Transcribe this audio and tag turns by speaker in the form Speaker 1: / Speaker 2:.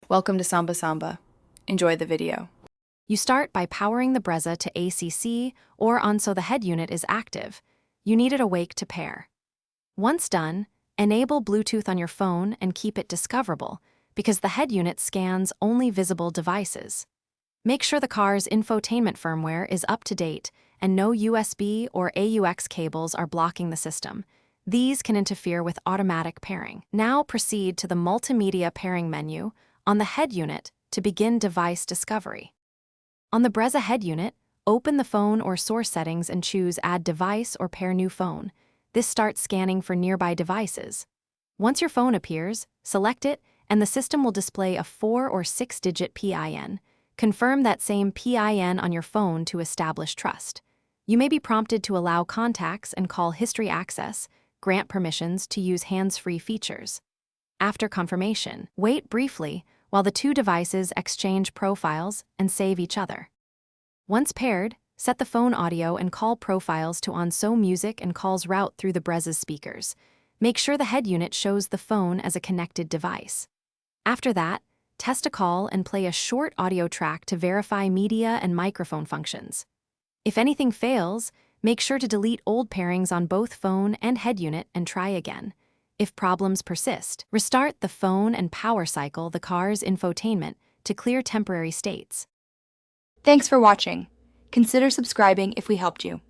Speaker 1: Welcome to Samba Samba. Enjoy the video.
Speaker 2: You start by powering the Brezza to ACC or on so the head unit is active. You need it awake to pair. Once done, enable Bluetooth on your phone and keep it discoverable because the head unit scans only visible devices. Make sure the car's infotainment firmware is up to date and no USB or AUX cables are blocking the system. These can interfere with automatic pairing. Now proceed to the multimedia pairing menu on the head unit to begin device discovery. On the Brezza head unit, open the phone or source settings and choose Add Device or Pair New Phone. This starts scanning for nearby devices. Once your phone appears, select it and the system will display a 4 or 6-digit PIN. Confirm that same PIN on your phone to establish trust. You may be prompted to allow contacts and call history access, grant permissions to use hands-free features. After confirmation, wait briefly while the two devices exchange profiles and save each other. Once paired, set the phone audio and call profiles to on-so music and calls route through the Brezza's speakers. Make sure the head unit shows the phone as a connected device. After that, test a call and play a short audio track to verify media and microphone functions. If anything fails, make sure to delete old pairings on both phone and head unit and try again. If problems persist, restart the phone and power cycle the car's infotainment to clear temporary states.
Speaker 3: Thanks for watching. Consider subscribing if we helped you.